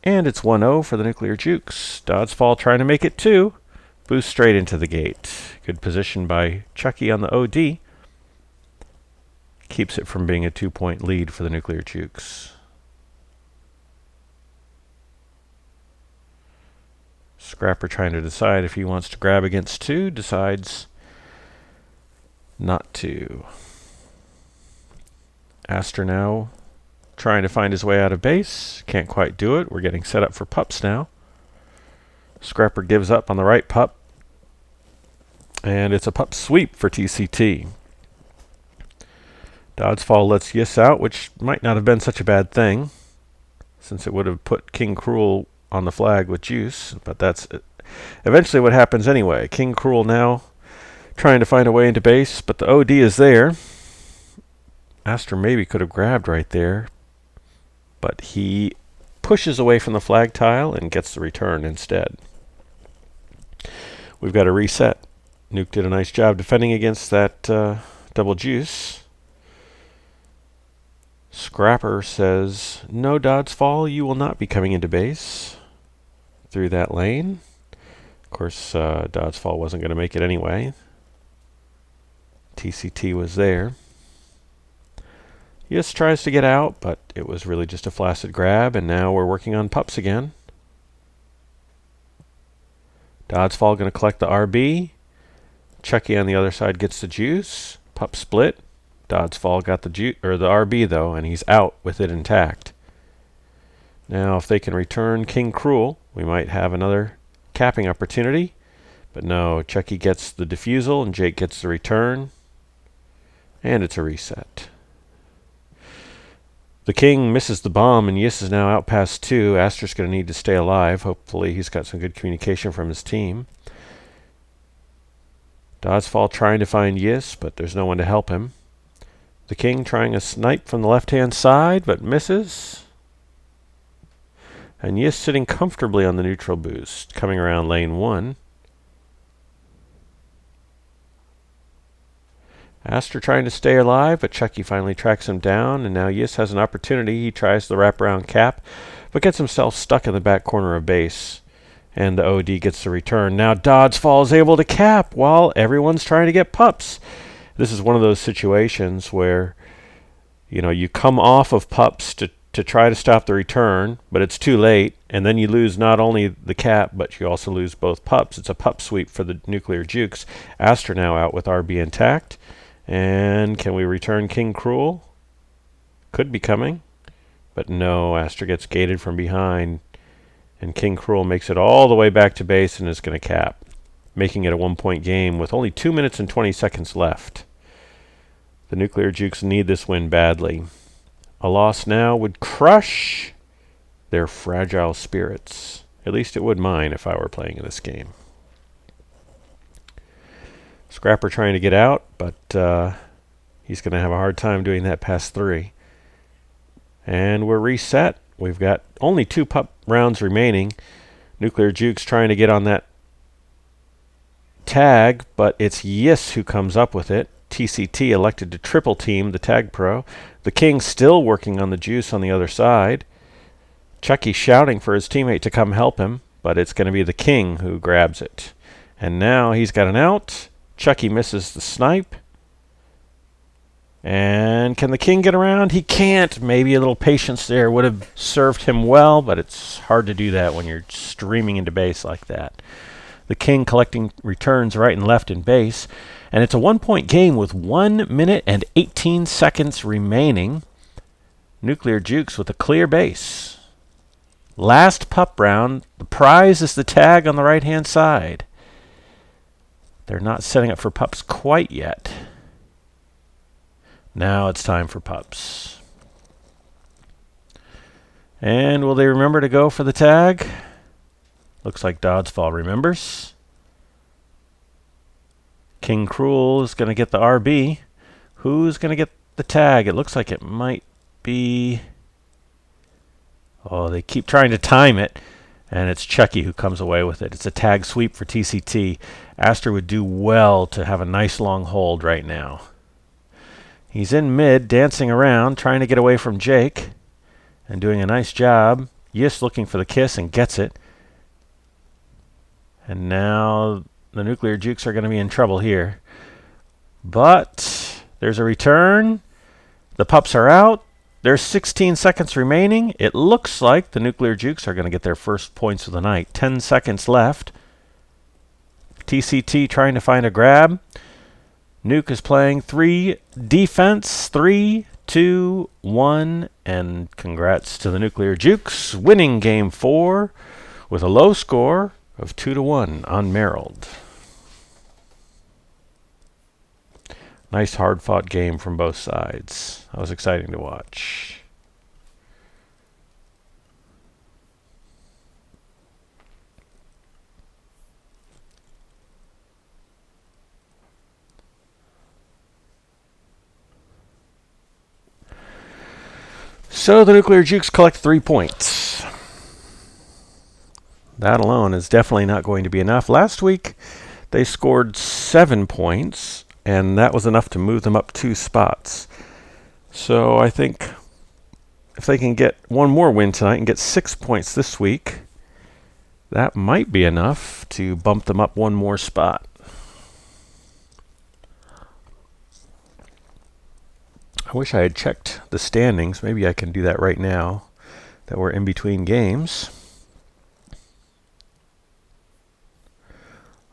And it's 1-0 for the Nuclear Jukes. Doddsfall trying to make it 2. Boost straight into the gate. Good position by Chucky on the OD. Keeps it from being a 2-point lead for the Nuclear Jukes. Scrapper trying to decide if he wants to grab against 2, decides not to. Aster now trying to find his way out of base. Can't quite do it. We're getting set up for pups now. Scrapper gives up on the right pup. And it's a pup sweep for TCT. Doddsfall lets Yis out, which might not have been such a bad thing, since it would have put King Cruel on the flag with juice, but that's eventually what happens anyway. King Cruel now trying to find a way into base, but the OD is there. Aster maybe could have grabbed right there, but he pushes away from the flag tile and gets the return instead. We've got a reset. Nuke did a nice job defending against that double juice. Scrapper says, no, Doddsfall, you will not be coming into base through that lane. Of course, Doddsfall wasn't going to make it anyway. TCT was there. Yes, tries to get out, but it was really just a flaccid grab, and now we're working on pups again. Doddsfall going to collect the RB. Chucky on the other side gets the juice. Pup split. Doddsfall got the RB though, and he's out with it intact. Now, if they can return King Cruel, we might have another capping opportunity. But no, Chucky gets the defusal and Jake gets the return. And it's a reset. The King misses the bomb, and Yis is now out past 2. Aster's going to need to stay alive. Hopefully he's got some good communication from his team. Doddsfall trying to find Yis, but there's no one to help him. The King trying a snipe from the left-hand side, but misses. And Yis sitting comfortably on the neutral boost, coming around lane 1. Aster trying to stay alive, but Chucky finally tracks him down, and now Yis has an opportunity. He tries the wraparound cap, but gets himself stuck in the back corner of base. And the OD gets the return. Now Doddsfall is able to cap while everyone's trying to get pups. This is one of those situations where, you know, you come off of pups to try to stop the return, but it's too late, and then you lose not only the cap, but you also lose both pups. It's a pup sweep for the Nuclear Jukes. Aster now out with RB intact. And can we return King Cruel? Could be coming. But no, Aster gets gated from behind. And King Cruel makes it all the way back to base and is going to cap, making it a 1-point game with only 2 minutes and 20 seconds left. The Nuclear Jukes need this win badly. A loss now would crush their fragile spirits. At least it would mine if I were playing in this game. Scrapper trying to get out, but he's going to have a hard time doing that past 3. And we're reset. We've got only 2 pup rounds remaining. Nuclear Jukes trying to get on that tag, but it's Yis who comes up with it. TCT elected to triple team the tag pro. The King still working on the juice on the other side. Chucky shouting for his teammate to come help him, but it's going to be the King who grabs it. And now he's got an out. Chucky misses the snipe. And can the King get around? He can't. Maybe a little patience there would have served him well, but it's hard to do that when you're streaming into base like that. The King collecting returns right and left in base. And it's a 1-point game with 1 minute and 18 seconds remaining. Nuclear Jukes with a clear base. Last pup round. The prize is the tag on the right-hand side. They're not setting up for pups quite yet. Now it's time for pups. And will they remember to go for the tag? Looks like Doddsfall remembers. King Cruel is going to get the RB. Who's going to get the tag? It looks like it might be... Oh, they keep trying to time it. And it's Chucky who comes away with it. It's a tag sweep for TCT. Aster would do well to have a nice long hold right now. He's in mid, dancing around, trying to get away from Jake. And doing a nice job. Yis looking for the kiss and gets it. And now the Nuclear Jukes are going to be in trouble here. But there's a return. The pups are out. There's 16 seconds remaining. It looks like the Nuclear Jukes are going to get their first points of the night. 10 seconds left. TCT trying to find a grab. Nuke is playing 3 defense. 3, 2, 1. And congrats to the Nuclear Jukes, winning game 4 with a low score of 2-1 on Merald. Nice hard-fought game from both sides. That was exciting to watch. So the Nuclear Jukes collect 3 points. That alone is definitely not going to be enough. Last week, they scored 7 points. And that was enough to move them up 2 spots. So I think if they can get one more win tonight and get 6 points this week, that might be enough to bump them up 1 more spot. I wish I had checked the standings. Maybe I can do that right now, that we're in between games.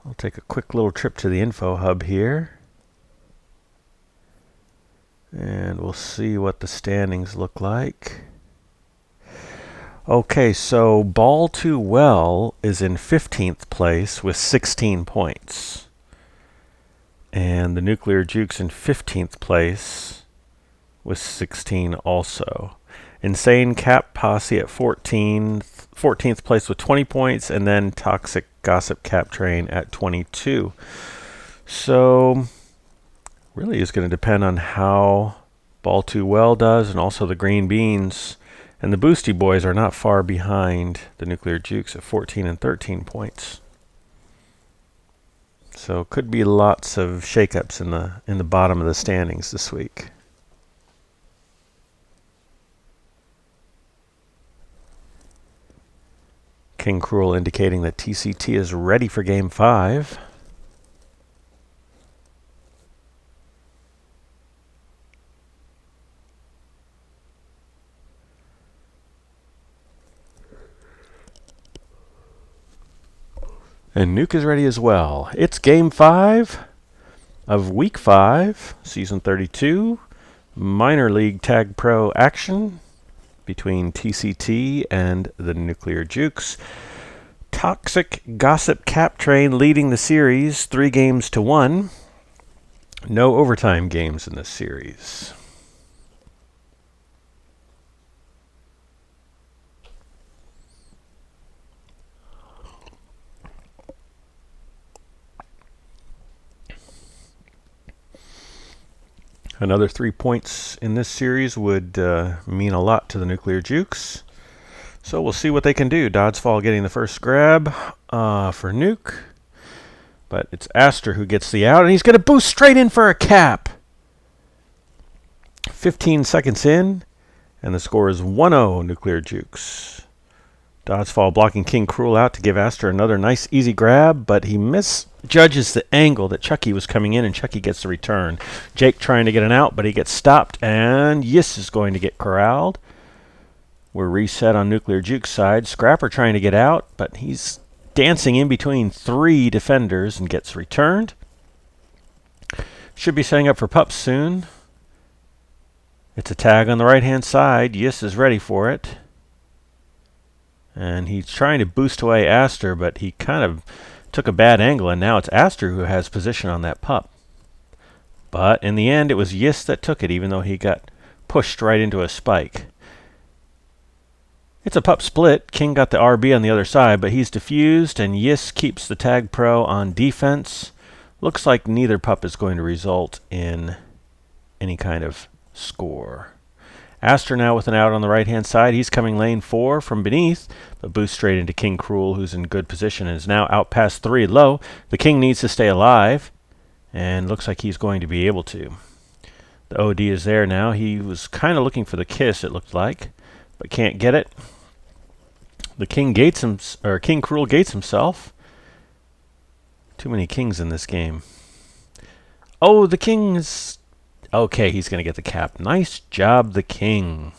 I'll take a quick little trip to the info hub here. And we'll see what the standings look like. Okay, so Ball Too Well is in 15th place with 16 points. And the Nuclear Jukes in 15th place with 16 also. Insane Cap Posse at 14th place with 20 points, and then Toxic Gossip Cap Train at 22. So really is going to depend on how Ball Too Well does, and also the Green Beans. And the Boosty Boys are not far behind the Nuclear Jukes at 14 and 13 points. So could be lots of shakeups in the bottom of the standings this week. King Cruel indicating that TCT is ready for Game 5. And Nuke is ready as well. It's Game 5 of Week 5, Season 32, Minor League Tag Pro action between TCT and the Nuclear Jukes. Toxic Gossip Cap Train leading the series 3-1. No overtime games in this series. Another 3 points in this series would mean a lot to the Nuclear Jukes. So we'll see what they can do. Doddsfall getting the first grab for Nuke. But it's Aster who gets the out, and he's going to boost straight in for a cap. 15 seconds in, and the score is 1-0 Nuclear Jukes. Doddsfall blocking King Cruel out to give Aster another nice easy grab, but he misjudges the angle that Chucky was coming in, and Chucky gets the return. Jake trying to get an out, but he gets stopped, and Yis is going to get corralled. We're reset on Nuclear Juke's side. Scrapper trying to get out, but he's dancing in between 3 defenders and gets returned. Should be setting up for pups soon. It's a tag on the right-hand side. Yis is ready for it. And he's trying to boost away Aster, but he kind of took a bad angle, and now it's Aster who has position on that pup. But in the end, it was Yis that took it, even though he got pushed right into a spike. It's a pup split. King got the RB on the other side, but he's defused, and Yis keeps the Tag Pro on defense. Looks like neither pup is going to result in any kind of score. Aster now with an out on the right-hand side. He's coming lane 4 from beneath, but boosts straight into King Cruel, who's in good position and is now out past 3 low. The King needs to stay alive, and looks like he's going to be able to. The OD is there now. He was kind of looking for the kiss, it looked like, but can't get it. The King King Cruel gates himself. Too many kings in this game. Oh, the King is... Okay, he's going to get the cap. Nice job, the King.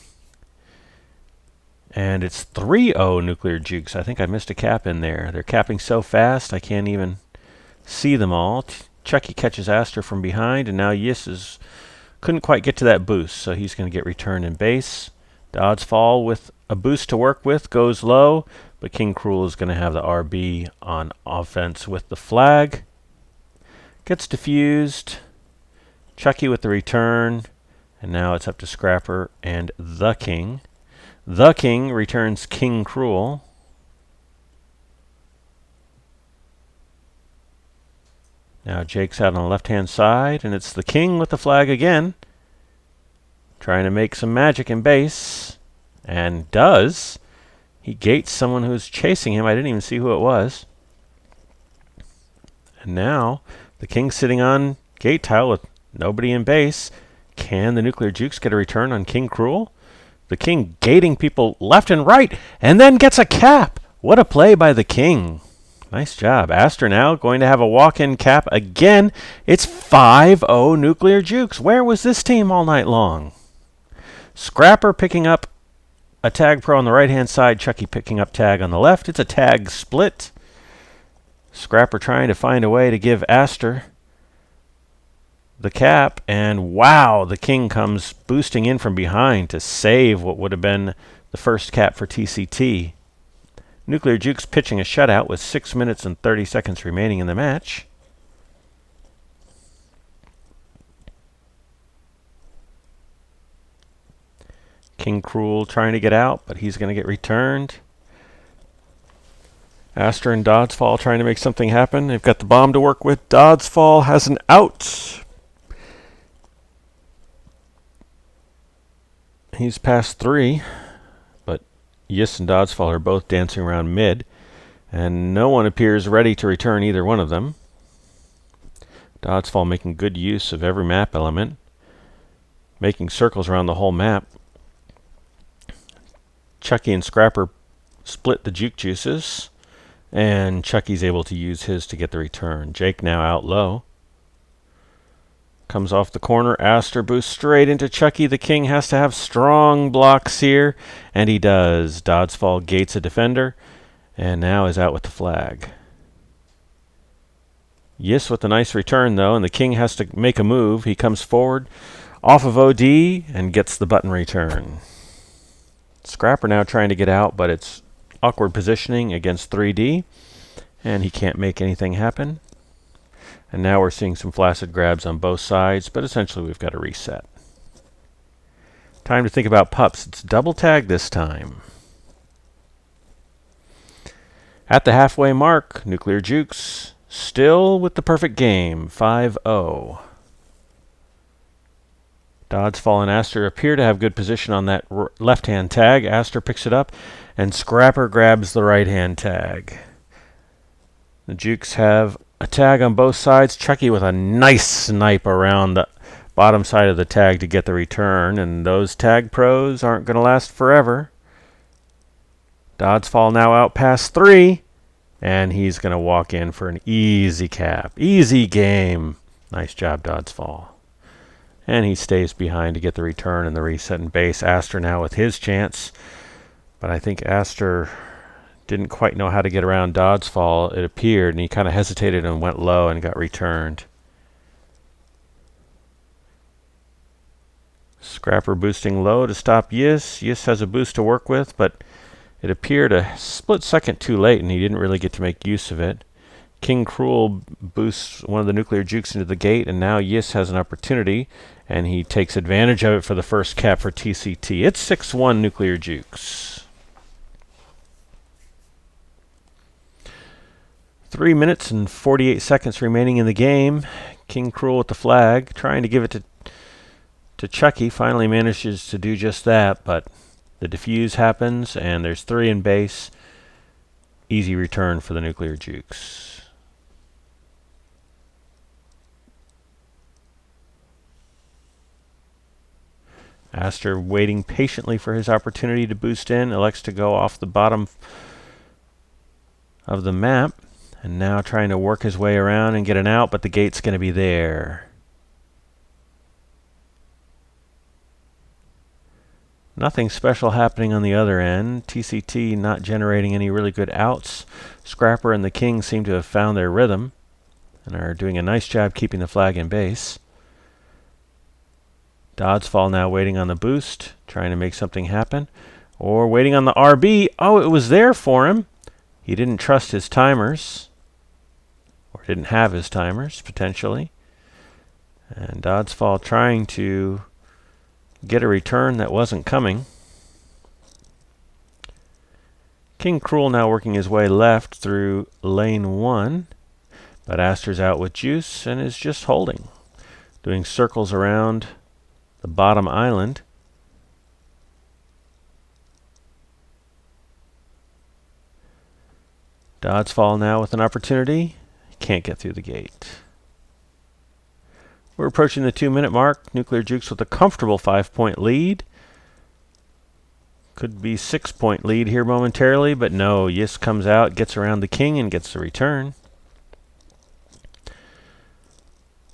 And it's 3-0 Nuclear Jukes. I think I missed a cap in there. They're capping so fast, I can't even see them all. Chucky catches Aster from behind, and now Yis couldn't quite get to that boost, so he's going to get returned in base. Doddsfall with a boost to work with, goes low, but King Cruel is going to have the RB on offense with the flag. Gets defused. Chucky with the return, and now it's up to Scrapper and the King. The King returns King Cruel. Now Jake's out on the left-hand side, and it's the King with the flag again. Trying to make some magic in base, and does. He gates someone who's chasing him. I didn't even see who it was. And now the King's sitting on gate tile with nobody in base. Can the Nuclear Jukes get a return on King Cruel? The King gating people left and right, and then gets a cap. What a play by the King. Nice job. Aster now going to have a walk-in cap again. It's 5-0 Nuclear Jukes. Where was this team all night long? Scrapper picking up a tag pro on the right-hand side. Chucky picking up tag on the left. It's a tag split. Scrapper trying to find a way to give Aster the cap, and wow, the king comes boosting in from behind to save what would have been the first cap for TCT. Nuclear Jukes pitching a shutout with 6 minutes and 30 seconds remaining in the match. King Cruel trying to get out, but he's going to get returned. Aster and Doddsfall trying to make something happen. They've got the bomb to work with. Doddsfall has an out. He's past 3, but Yis and Doddsfall are both dancing around mid, and no one appears ready to return either one of them. Doddsfall making good use of every map element, making circles around the whole map. Chucky and Scrapper split the juke juices, and Chucky's able to use his to get the return. Jake now out low. Comes off the corner. Aster boosts straight into Chucky. The king has to have strong blocks here, and he does. Doddsfall gates a defender, and now is out with the flag. Yis with a nice return, though, and the king has to make a move. He comes forward off of OD and gets the button return. Scrapper now trying to get out, but it's awkward positioning against 3D, and he can't make anything happen. And now we're seeing some flaccid grabs on both sides, but essentially we've got a reset. Time to think about pups. It's double tag this time. At the halfway mark, Nuclear Jukes still with the perfect game, 5-0. Doddsfall and Aster appear to have good position on that left-hand tag. Aster picks it up, and Scrapper grabs the right-hand tag. The Jukes have a tag on both sides. Chucky with a nice snipe around the bottom side of the tag to get the return, and those tag pros aren't going to last forever. Doddsfall now out past 3, and he's going to walk in for an easy cap. Easy game. Nice job, Doddsfall. And he stays behind to get the return and the reset in base. Aster now with his chance, but I think Aster didn't quite know how to get around Doddsfall, it appeared, and he kind of hesitated and went low and got returned. Scrapper boosting low to stop Yis. Yis has a boost to work with, but it appeared a split second too late, and he didn't really get to make use of it. King Cruel boosts one of the Nuclear Jukes into the gate, and now Yis has an opportunity, and he takes advantage of it for the first cap for TCT. It's 6-1 Nuclear Jukes. 3 minutes and 48 seconds remaining in the game. King Cruel with the flag, trying to give it to Chucky. Finally manages to do just that, but the defuse happens, and there's 3 in base. Easy return for the Nuclear Jukes. Aster waiting patiently for his opportunity to boost in, elects to go off the bottom of the map. And now trying to work his way around and get an out, but the gate's going to be there. Nothing special happening on the other end. TCT not generating any really good outs. Scrapper and the king seem to have found their rhythm and are doing a nice job keeping the flag in base. Doddsfall now waiting on the boost, trying to make something happen. Or waiting on the RB. Oh, it was there for him. He didn't trust his timers. Or didn't have his timers, potentially. And Doddsfall trying to get a return that wasn't coming. King Cruel now working his way left through lane 1. But Aster's out with juice and is just holding. Doing circles around the bottom island. Doddsfall now with an opportunity. Can't get through the gate. We're approaching the 2-minute mark. Nuclear Jukes with a comfortable 5-point lead. Could be 6-point lead here momentarily, but no. Yis comes out, gets around the king, and gets the return.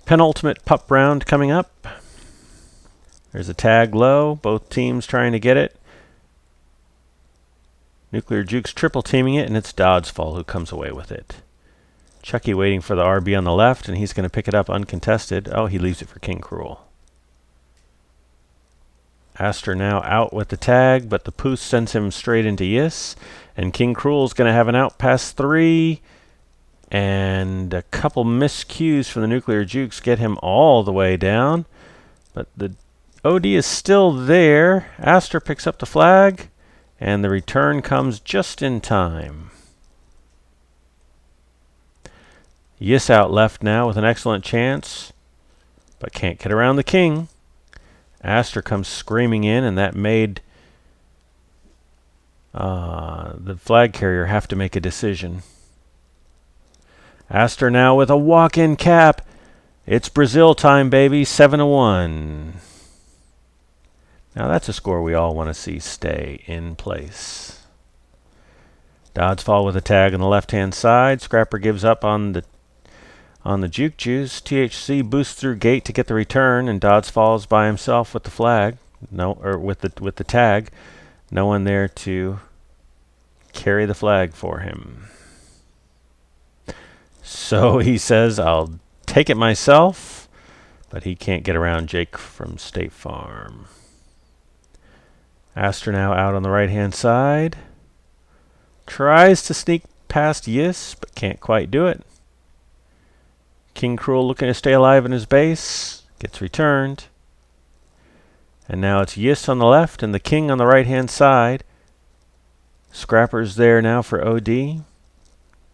Penultimate pup round coming up. There's a tag low. Both teams trying to get it. Nuclear Jukes triple teaming it, and it's Doddsfall who comes away with it. Chucky waiting for the RB on the left, and he's going to pick it up uncontested. Oh, he leaves it for King Cruel. Aster now out with the tag, but the Poos sends him straight into Yis. And King Cruel's going to have an out past 3. And a couple miscues from the Nuclear Jukes get him all the way down. But the OD is still there. Aster picks up the flag. And the return comes just in time. Yis out left now with an excellent chance. But can't get around the king. Aster comes screaming in, and that made the flag carrier have to make a decision. Aster now with a walk-in cap. It's Brazil time, baby. 7-1. Now that's a score we all want to see stay in place. Doddsfall with a tag on the left-hand side. Scrapper gives up on the Juke Juice. THC boosts through gate to get the return, and Dodds falls by himself with the flag. With the tag. No one there to carry the flag for him. So he says, I'll take it myself, but he can't get around Jake from State Farm. Aster now out on the right-hand side. Tries to sneak past Yis, but can't quite do it. King Cruel looking to stay alive in his base. Gets returned. And now it's Yis on the left and the King on the right-hand side. Scrapper's there now for OD.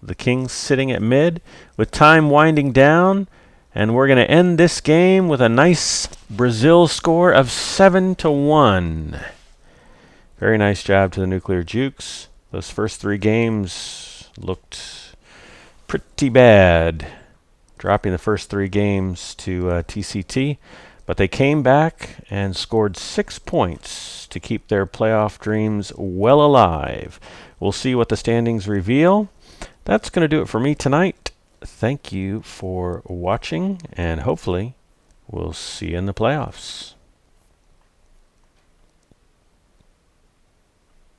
The King's sitting at mid with time winding down. And we're going to end this game with a nice Brazil score of 7-1. Very nice job to the Nuclear Jukes. Those first 3 games looked pretty bad, dropping the first 3 games to TCT. But they came back and scored 6 points to keep their playoff dreams well alive. We'll see what the standings reveal. That's going to do it for me tonight. Thank you for watching, and hopefully we'll see you in the playoffs.